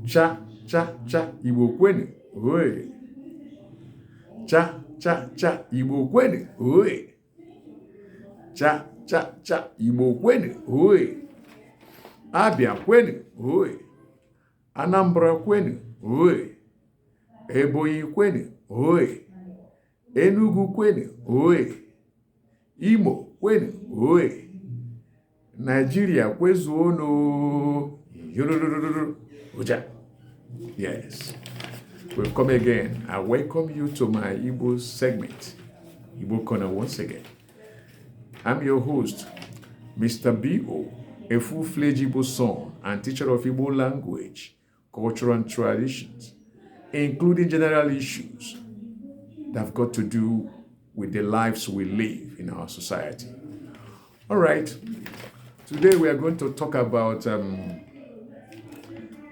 Cha, cha, cha, Igbo kwenu. Oi. Cha, cha, cha, Igbo kwenu. Oi. Cha, cha, cha, Igbo kwenu. Oi. Abia kwenu. Oi. Anambra kwenu. Oi. Ebonyi kwenu. Oi. Enugu kwenu. Oi. Imo kwenu. Oi. Nigeria kwezuono. Uja. Yes. We'll come again. I welcome you to my Igbo segment, Igbo Corner once again. I'm your host, Mr. B.O., a full-fledged Igbo son and teacher of Igbo language, culture and traditions, including general issues that have got to do with the lives we live in our society. All right. Today we are going to talk about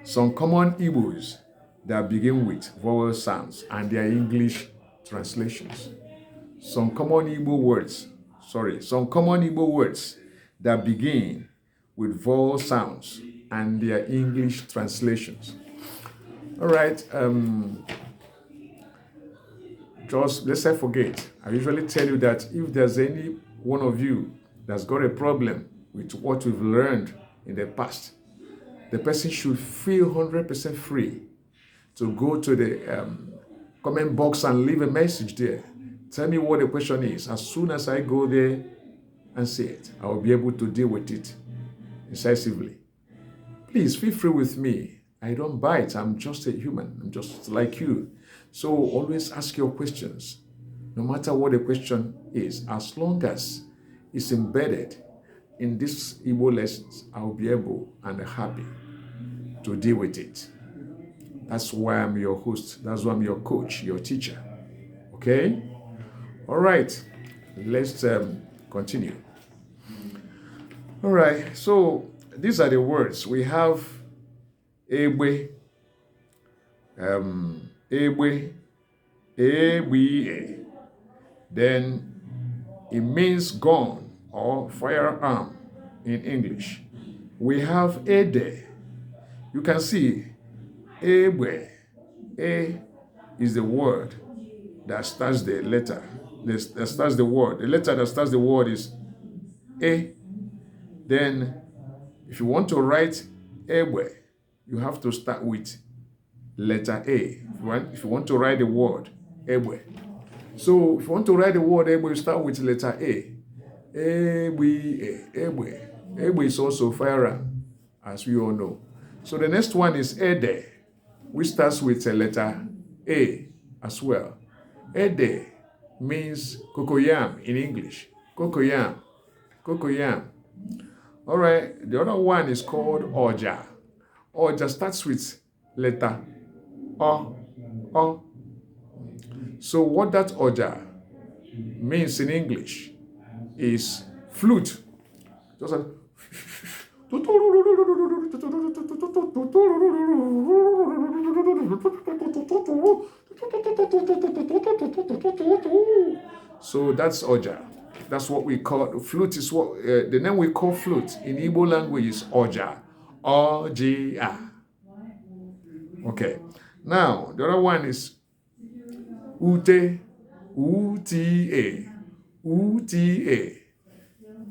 some common Igbos that begin with vowel sounds and their English translations. Some common Igbo words that begin with vowel sounds and their English translations. All right, just let's not forget, I usually tell you that if there's any one of you that's got a problem with what we've learned in the past, the person should feel 100% free to go to the comment box and leave a message there. Tell me what the question is. As soon as I go there and see it, I will be able to deal with it incisively. Please feel free with me. I don't bite. I'm just a human. I'm just like you. So always ask your questions, no matter what the question is. As long as it's embedded in these Igbo lessons, I'll be able and happy to deal with it. That's why I'm your host. That's why I'm your coach, your teacher. Okay? All right. Let's continue. All right. So these are the words. We have Egbe, Egbe, Egbe. Then it means gun or firearm in English. We have Ede. You can see Egbe. A is the word that starts the letter. That starts the word. The letter that starts the word is A. Then, if you want to write Egbe, you have to start with letter A. If you want to write the word Egbe. So, if you want to write the word Egbe, you start with letter A. Egbe, Egbe. Egbe is also firearm, as we all know. So the next one is Ede, which starts with a letter A as well. Ede means cocoyam in English. Cocoyam. Cocoyam. All right. The other one is called Oja. Oja starts with letter O. O. So what that Oja means in English is flute. Just like so that's Oja. That's what we call flute. Is what the name we call flute in Igbo language is Oja. O-J-A. Okay. Now the other one is Ute. U-T-A. U-T-A.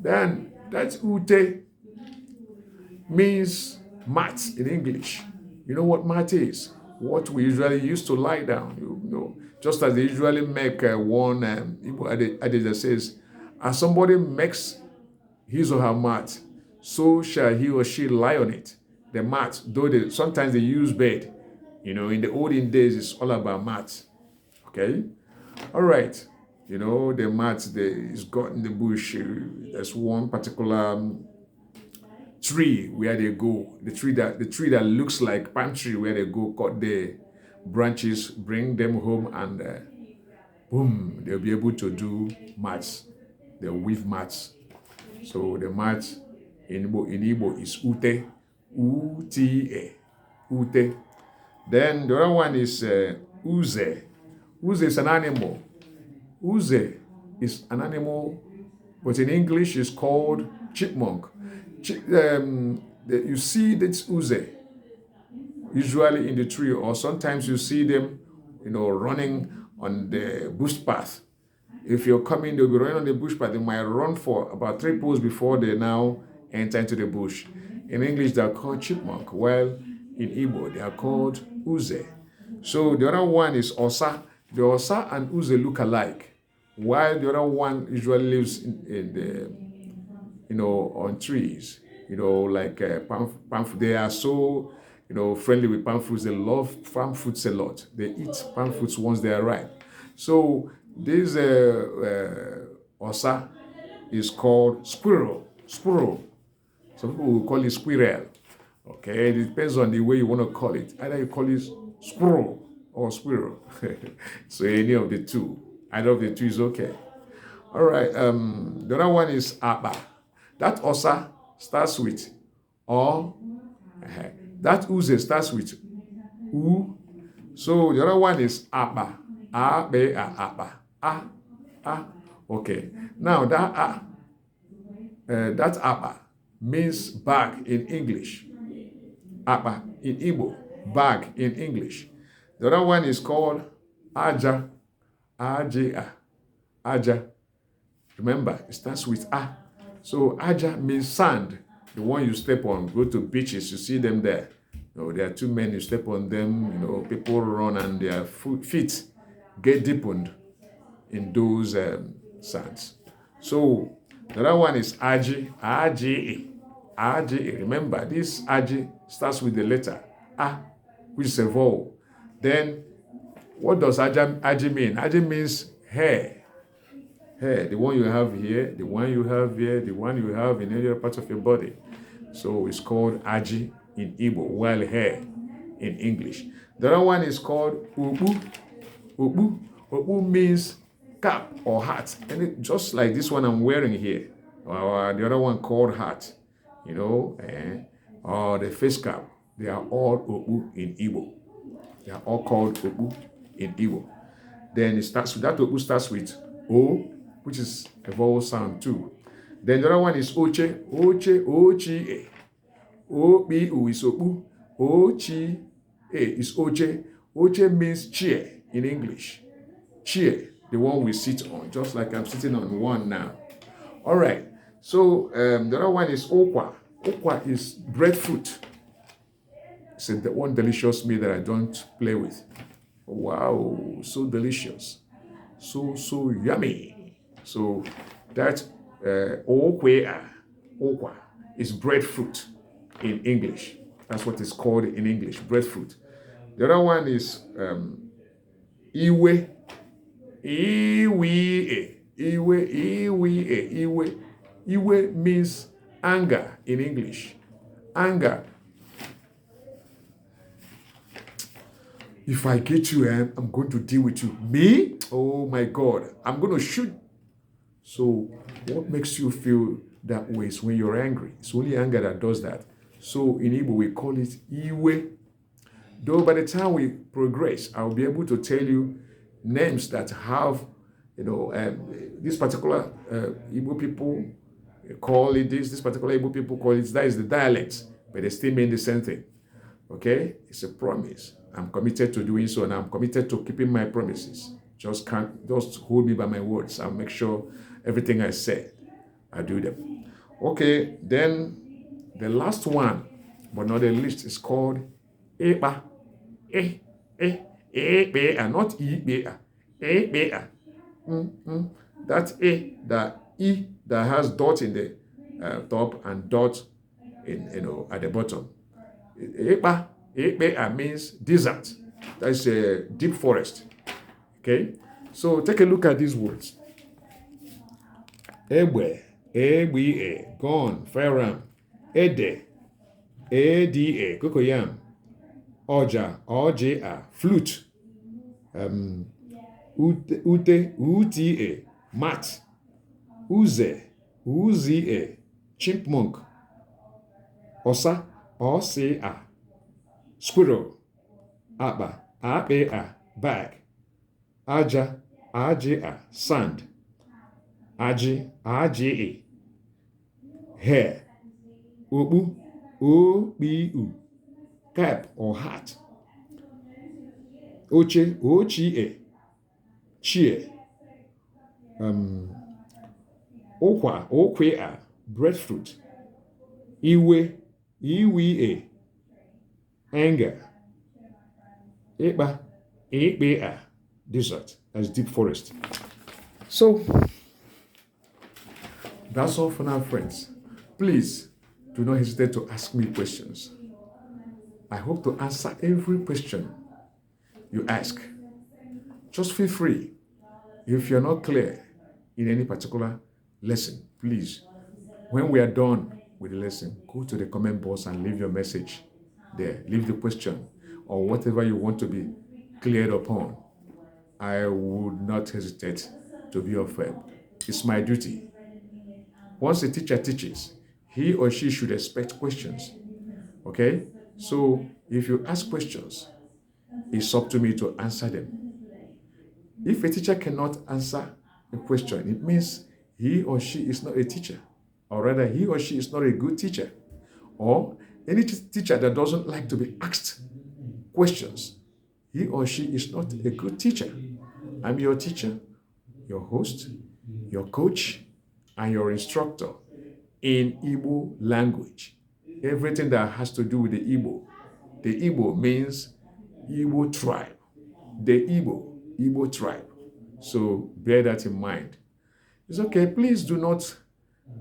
Then that's Ute means mat in English. You know what mat is? What we usually use to lie down. You know, just as they usually make one adage that says, as somebody makes his or her mat, so shall he or she lie on it. The mat, though sometimes they use bed. You know, in the olden days, it's all about mat. Okay? All right. You know, the mat is got in the bush. There's one particular tree where they go. The tree that looks like palm tree where they go, cut the branches, bring them home, and boom, they'll be able to do mats. They'll weave mats. So the mat in Igbo is Ute. U-T-A. Ute. Then the other one is Uze. Uze is an animal. Uze is an animal, but in English is called chipmunk. You see this Uze. usually in the tree, or sometimes you see them, running on the bush path. If you're coming, they'll be running on the bush path. They might run for about 3 poles before they now enter into the bush. In English, they're called chipmunk, while in Igbo, they are called uze. So the other one is osa. The osa and uze look alike, while the other one usually lives in the, on trees, like palm fruit. They are so, friendly with palm fruits. They love palm fruits a lot. They eat palm fruits once they are ripe. So this osa is called squirrel. Squirrel. Some people will call it squirrel. Okay, it depends on the way you want to call it. Either you call it squirrel or squirrel. So any of the two. Either of the two is okay. All right. The other one is aba. That osa starts with or. That uze starts with u. So the other one is aba. A, B, A, aba. A. Okay. Now that aba means bag in English. Aba in Igbo, bag in English. The other one is called aja. Aja. Aja. Remember, it starts with a. So aja means sand, the one you step on. Go to beaches, you see them there. There are too many, you step on them, people run and their feet get deepened in those sands. So the other one is aji, aji. Aji, remember, this aji starts with the letter a, which is a vowel. Then, what does aji mean? Aji means hair. Hair, the one you have here, the one you have here, the one you have in any other part of your body. So it's called aji in Igbo, while hair in English. The other one is called ubu. Ubu. Ubu means cap or hat. And just like this one I'm wearing here. Or the other one called hat. Or the face cap. They are all ubu in Igbo. They are all called ubu in Igbo. Then it starts with that ubu starts with O, which is a vowel sound too. Then the other one is oche. Oche, ochi, O-B-U is obu. O-chi, is oche. Oche means chair in English. Chair, the one we sit on, just like I'm sitting on one now. All right. So the other one is okwa. Okwa is breadfruit. It's the one delicious meal that I don't play with. Wow, so delicious. So yummy. So that okwa is breadfruit in English. That's what it's called in English, breadfruit. The other one is iwe. Iwe means anger in English. Anger. If I get you, I'm going to deal with you. Me? Oh my God. I'm going to shoot. So what makes you feel that way is when you're angry. It's only anger that does that. So in Igbo, we call it iwe. Though by the time we progress, I'll be able to tell you names that have, this particular Igbo people call it this particular Igbo people call it, that is the dialect, but they still mean the same thing. Okay? It's a promise. I'm committed to doing so, and I'm committed to keeping my promises. Just hold me by my words. I'll make sure everything I say, I do them. Okay, then the last one, but not the least, is called Epa. Epa, not Ipa. Epa. That's the E that has dot in the top and dot at the bottom. Epa means desert. That's a deep forest. Okay, so take a look at these words. Egbe, gone, firearm. Ede, Ada, cocoyam. Oja, flute. Uta, mat. Uze, chipmunk. Osa, Osa, squirrel. Aba, bag. Aja, sand. Aji, hair. Obu, O-B-U, cap or hat. Oche, ochie, chair. Okwa, okwea, breadfruit. Iwe, iwie, anger. Eba, ebea, desert. That's deep forest. So, that's all for now, friends. Please do not hesitate to ask me questions. I hope to answer every question you ask. Just feel free. If you're not clear in any particular lesson, please, when we are done with the lesson, go to the comment box and leave your message there. Leave the question or whatever you want to be cleared upon. I would not hesitate to be of help. It's my duty. Once a teacher teaches, he or she should expect questions. Okay? So if you ask questions, it's up to me to answer them. If a teacher cannot answer a question, it means he or she is not a teacher, or rather, he or she is not a good teacher. Or any teacher that doesn't like to be asked questions, he or she is not a good teacher. I'm your teacher, your host, your coach, and your instructor in Igbo language. Everything that has to do with the Igbo means Igbo tribe. The Igbo tribe. So bear that in mind. It's okay. Please do not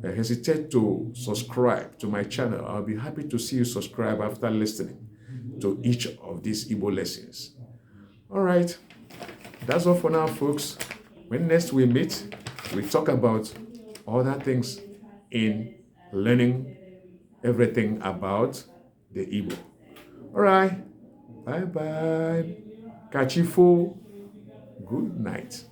hesitate to subscribe to my channel. I'll be happy to see you subscribe after listening to each of these Igbo lessons. All right. That's all for now, folks. When next we meet, we talk about other things in learning everything about the Igbo. All right. Bye-bye. Kachifo. Good night.